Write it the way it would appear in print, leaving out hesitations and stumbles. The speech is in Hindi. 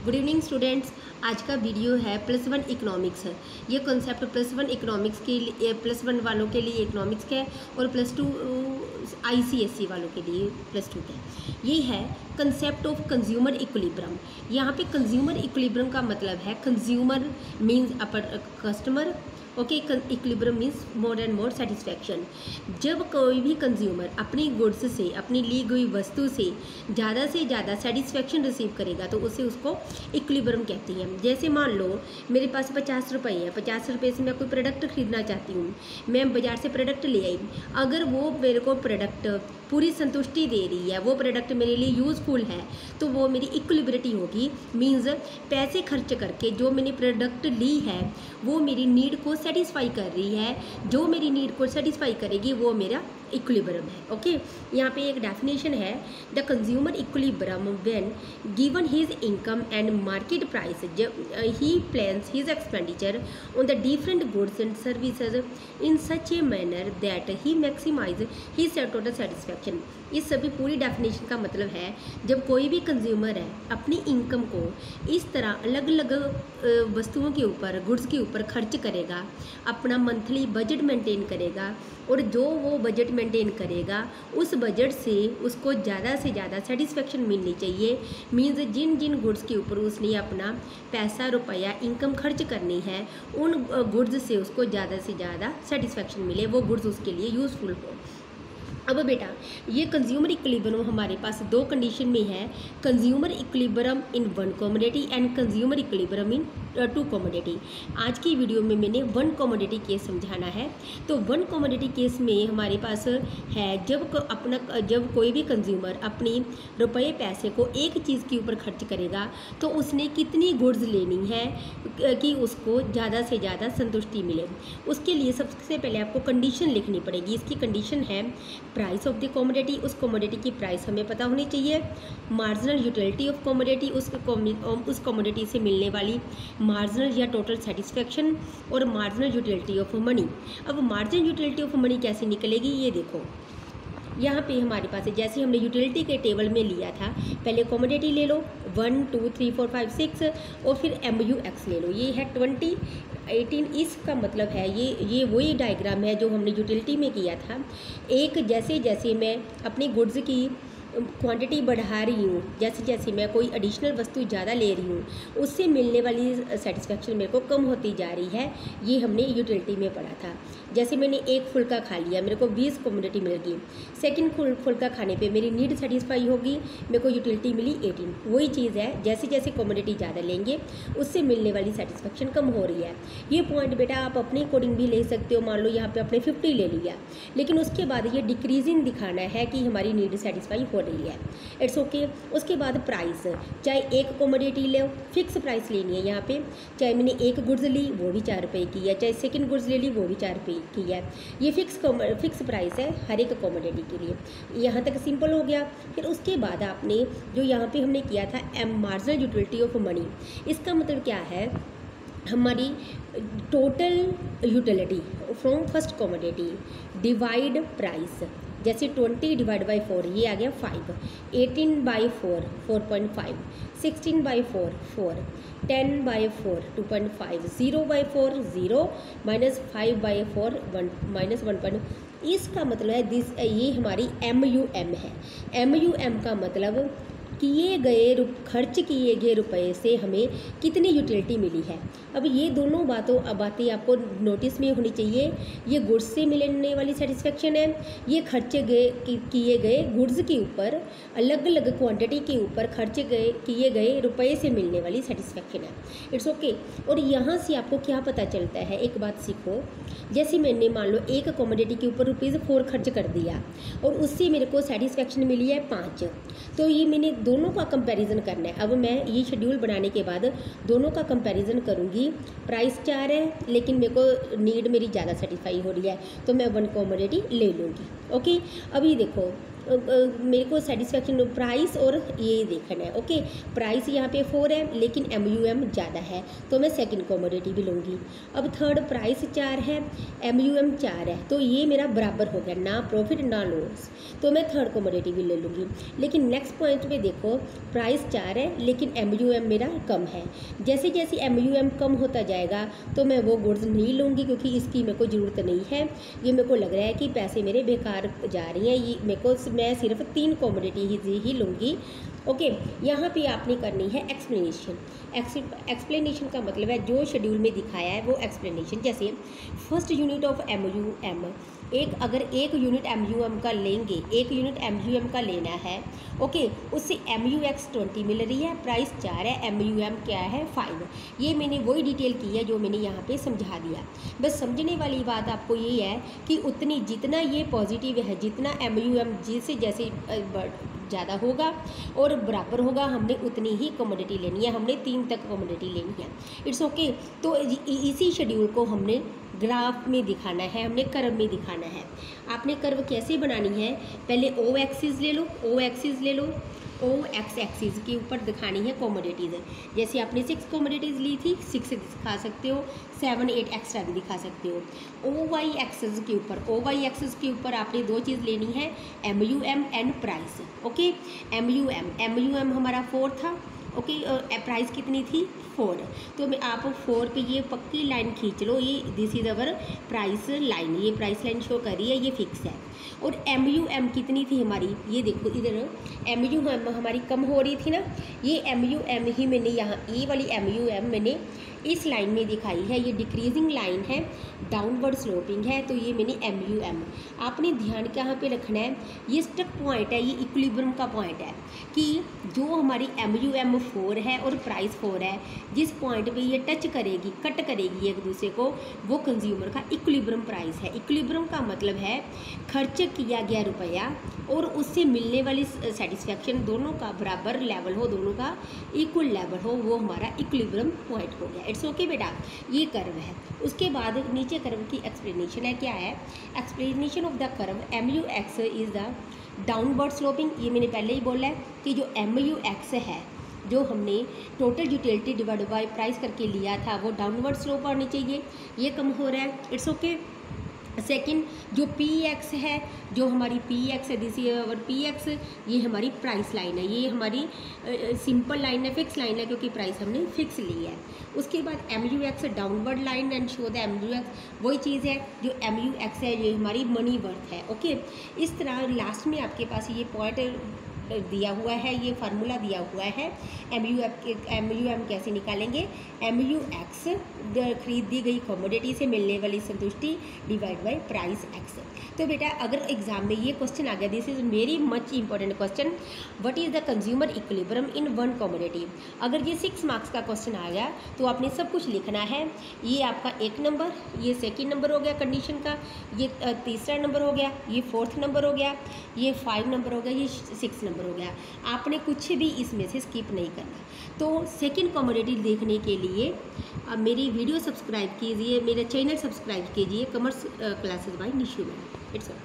Good evening students. आज का वीडियो है +1 इकोनॉमिक्स है। ये कॉन्सेप्ट +1 इकोनॉमिक्स के लिए +1 वालों के लिए इकोनॉमिक्स का है और +2 ICSE वालों के लिए +2 का है। ये है कंसेप्ट ऑफ कंज्यूमर इक्विलिब्रियम। यहाँ पे कंज्यूमर इक्विलिब्रियम का मतलब है consumer means upper customer, okay. Equilibrium means more and more satisfaction. जब कोई भी कंज्यूमर अपनी गुड्स से, अपनी ली गई वस्तु से ज़्यादा सेटिस्फैक्शन रिसीव करेगा तो उसे उसको इक्विलिब्रियम कहते हैं। जैसे मान लो मेरे पास 50 रुपये है, 50 रुपये से मैं कोई प्रोडक्ट खरीदना चाहती हूँ, मैं बाज़ार से प्रोडक्ट ले आई। अगर वो मेरे को प्रोडक्ट पूरी संतुष्टि दे रही है, वो प्रोडक्ट मेरे लिए यूज़फुल है, तो वो मेरी इक्विलिब्रिटी होगी। मीन्स पैसे खर्च करके जो मैंने प्रोडक्ट ली है वो मेरी नीड को सेटिस्फाई कर रही है, जो मेरी नीड को सेटिस्फाई करेगी वो मेरा इक्विलिब्रियम है, ओके। यहाँ पे एक डेफिनेशन है, the consumer equilibrium when given his income and market price he plans his expenditure on the different goods and services in such a manner that he maximise his total satisfaction. इस सभी पूरी डेफिनेशन का मतलब है, जब कोई भी कंज्यूमर है अपनी इनकम को इस तरह अलग अलग वस्तुओं के ऊपर, गुड्स के ऊपर खर्च करेगा, अपना मंथली बजट मेंटेन करेगा और जो वो बजट मेंटेन करेगा उस बजट से उसको ज़्यादा से ज़्यादा सेटिस्फेक्शन मिलनी चाहिए। मीन्स जिन जिन गुड्स के ऊपर उसने अपना पैसा, रुपया, इनकम खर्च करनी है, उन गुड्स से उसको ज़्यादा से ज़्यादा सेटिस्फेक्शन मिले, वो गुड्स उसके लिए यूज़फुल हो। अब बेटा ये कंज्यूमर इक्विलिब्रियम हमारे पास दो कंडीशन में है, consumer equilibrium in one commodity and consumer equilibrium in two commodity. आज की वीडियो में मैंने वन कमोडिटी केस समझाना है। तो वन कमोडिटी केस में हमारे पास है जब कोई भी कंज्यूमर अपनी रुपये पैसे को एक चीज़ के ऊपर खर्च करेगा तो उसने कितनी गुड्स लेनी है कि उसको ज़्यादा से ज़्यादा संतुष्टि मिले। उसके लिए सबसे पहले आपको कंडीशन लिखनी पड़ेगी। इसकी कंडीशन है प्राइस ऑफ द कमोडिटी, उस कमोडिटी की प्राइस हमें पता होनी चाहिए। मार्जिनल यूटिलिटी ऑफ कमोडिटी, उस कमोडिटी से मिलने वाली मार्जिनल या टोटल सेटिस्फैक्शन, और मार्जिनल यूटिलिटी ऑफ मनी। अब मार्जिनल यूटिलिटी ऑफ मनी कैसे निकलेगी ये देखो। यहाँ पे हमारे पास है, जैसे हमने यूटिलिटी के टेबल में लिया था, पहले कमोडिटी ले लो 1 2 3 4 5 6 और फिर MUX ले लो। ये है 20 18। इसका मतलब है ये वही डायग्राम है जो हमने यूटिलिटी में किया था। एक जैसे जैसे मैं अपनी गुड्स की क्वांटिटी बढ़ा रही हूँ, जैसे जैसे मैं कोई एडिशनल वस्तु ज़्यादा ले रही हूँ, उससे मिलने वाली सेटिस्फेक्शन मेरे को कम होती जा रही है। ये हमने यूटिलिटी में पढ़ा था। जैसे मैंने एक फुल्का खा लिया, मेरे को 20 कमोडिटी मिल गई। सेकंड फुल्का खाने पे मेरी नीड सेटिस्फाई होगी, मेरे को यूटिलिटी मिली 18। वही चीज़ है, जैसे जैसे कमोडिटी ज़्यादा लेंगे उससे मिलने वाली सेटिस्फेक्शन कम हो रही है। ये पॉइंट बेटा आप अपने अकॉर्डिंग भी ले सकते हो। मान लो यहाँ पे आपने 50 ले लिया, लेकिन उसके बाद ये डिक्रीजिंग दिखाना है कि हमारी नीड सेटिस्फाई हो रही है, इट्स ओके। उसके बाद प्राइस, चाहे एक कमोडिटी लो, फिक्स प्राइस लेनी है यहाँ पे। चाहे मैंने एक गुड्स ली वो भी 4 रुपये की है, चाहे सेकंड गुड्स ले ली वो भी 4 रुपये की है। ये फिक्स प्राइस है हर एक कमोडिटी के लिए। यहाँ तक सिंपल हो गया। फिर उसके बाद आपने जो यहाँ पे हमने किया था मार्जिनल यूटिलिटी ऑफ मनी, इसका मतलब क्या है, हमारी total utility from first commodity divide price. जैसे 20 डिवाइड बाई 4 ये आ गया 5, 18 by 4 4.5, 16 by 4 4, 10 by 4 2.5, 0 by 4 0, -5 by 4 1 -1. इसका मतलब है ये हमारी MUM है। MUM का मतलब खर्च किए गए रुपए से हमें कितनी यूटिलिटी मिली है। अब ये दोनों बातें आपको नोटिस में होनी चाहिए। ये गुड्स से मिलने वाली सेटिस्फेक्शन है, ये किए गए गुड्स के ऊपर, अलग अलग क्वांटिटी के ऊपर किए गए रुपए से मिलने वाली सेटिस्फेक्शन है, इट्स ओके। और यहाँ से आपको क्या पता चलता है, एक बात सीखो। जैसे मैंने मान लो एक कमोडिटी के ऊपर ₹4 खर्च कर दिया और उससे मेरे को सेटिस्फेक्शन मिली है 5, तो ये मैंने दोनों का कंपैरिजन करना है। अब मैं ये शेड्यूल बनाने के बाद दोनों का कंपैरिजन करूँगी। प्राइस 4 है लेकिन मेरे को नीड मेरी ज़्यादा सेटिस्फाई हो रही है, तो मैं 1 कमोडिटी ले लूँगी, ओके। अब ये देखो मेरे को सेटिस्फेक्शन प्राइस और ये देखना है। ओके, प्राइस यहाँ पे 4 है लेकिन MUM ज़्यादा है तो मैं सेकंड कमोडिटी भी लूँगी। अब थर्ड प्राइस 4 है, MUM 4 है, तो ये मेरा बराबर हो गया, ना प्रॉफिट ना लॉस, तो मैं थर्ड कमोडिटी भी ले लूँगी। लेकिन नेक्स्ट पॉइंट पे देखो, प्राइस 4 है लेकिन MUM मेरा कम है। जैसे जैसे MUM कम होता जाएगा तो मैं वो गुड्स नहीं लूँगी, क्योंकि इसकी मेरे को ज़रूरत नहीं है। ये मेरे को लग रहा है कि पैसे मेरे बेकार जा रही हैं, ये मेरे को मैं सिर्फ 3 कमोडिटी ही लूँगी। ओके, यहाँ पे आपने करनी है एक्सप्लेनेशन। एक्सप्लेनेशन का मतलब है जो शेड्यूल में दिखाया है वो एक्सप्लेनेशन। जैसे फर्स्ट यूनिट ऑफ MUM, अगर एक यूनिट MUM का लेंगे, एक यूनिट MUM का लेना है, ओके, उससे MUX 20 मिल रही है, प्राइस 4 है, MUM क्या है 5। ये मैंने वही डिटेल की है जो मैंने यहाँ पे समझा दिया। बस समझने वाली बात आपको ये है कि उतनी जितना ये पॉजिटिव है, जितना MUM जैसे ज़्यादा होगा और बराबर होगा, हमने उतनी ही कमोडिटी लेनी है, हमने 3 तक कमोडिटी लेनी है। It's okay. तो इसी शेड्यूल को हमने ग्राफ में दिखाना है, हमने कर्व में दिखाना है। आपने कर्व कैसे बनानी है, पहले O एक्सिस ले लो, O एक्सिस ले लो, OX एक्सिस के ऊपर दिखानी है कमोडिटीज़। जैसे आपने 6 कमोडिटीज़ ली थी, 6 दिखा सकते हो, 7 8 एक्स्ट्रा भी दिखा सकते हो। OY एक्सिस के ऊपर आपने 2 चीज़ लेनी है, MUM and price. Okay, MUM हमारा 4 था, ओके, और प्राइस कितनी थी 4, तो मैं आप 4 पे ये पक्की लाइन खींच लो, ये this is our price line, ये प्राइस लाइन शो कर रही है, ये फिक्स है। और MUM कितनी थी हमारी, ये देखो इधर MUM हमारी कम हो रही थी ना, ये MUM ही मैंने यहाँ, ये वाली MUM मैंने इस लाइन में दिखाई है, ये डिक्रीजिंग लाइन है, डाउनवर्ड स्लोपिंग है, तो ये मैंने MUM। आपने ध्यान कहाँ पे रखना है, ये स्टक पॉइंट है, ये इक्विलिब्रियम का पॉइंट है कि जो हमारी MUM 4 है और प्राइस 4 है, जिस पॉइंट पे ये टच करेगी, कट करेगी एक दूसरे को, वो कंज्यूमर का इक्विलिब्रियम प्राइस है। इक्विलिब्रियम का मतलब है खर्च किया गया रुपया और उससे मिलने वाली सेटिस्फेक्शन दोनों का बराबर लेवल हो, दोनों का इक्वल लेवल हो, वो हमारा इक्विलिब्रियम पॉइंट हो गया। इट्स ओके बेटा, ये कर्व है। उसके बाद नीचे कर्व की एक्सप्लेनेशन है, क्या है explanation of the curve, MUX is the downward sloping. ये मैंने पहले ही बोला है कि जो MUX है, जो हमने total utility divide by price करके लिया था, वो डाउनवर्ड स्लोप आनी चाहिए, ये कम हो रहा है। It's okay. सेकंड जो PX है, जो हमारी PX है, दिस इज अवर PX, ये हमारी प्राइस लाइन है, ये हमारी सिंपल लाइन है, फिक्स लाइन है, क्योंकि प्राइस हमने फिक्स ली है। उसके बाद MUX downward line and show the MUX, वही चीज़ है जो MUX है, ये हमारी मनी वर्थ है। ओके, इस तरह लास्ट में आपके पास ये पॉइंट दिया हुआ है, ये फार्मूला दिया हुआ है। MUM कैसे निकालेंगे, MUX खरीद दी गई कमोडिटी से मिलने वाली संतुष्टि डिवाइड बाय प्राइस X। तो बेटा अगर एग्जाम में ये क्वेश्चन आ गया, this is very much important question, what is the consumer equilibrium in 1 commodity. अगर ये 6 मार्क्स का क्वेश्चन आ गया तो आपने सब कुछ लिखना है। ये आपका 1 नंबर, ये 2nd नंबर हो गया कंडीशन का, ये 3रा नंबर हो गया, ये 4th नंबर हो गया, ये 5 नंबर हो गया, ये 6 नंबर हो गया। आपने कुछ भी इसमें से स्किप नहीं करना। तो 2nd कमोडिटी देखने के लिए मेरी वीडियो सब्सक्राइब कीजिए, मेरा चैनल सब्सक्राइब कीजिए, commerce classes bye Nishu ma'am. It's all.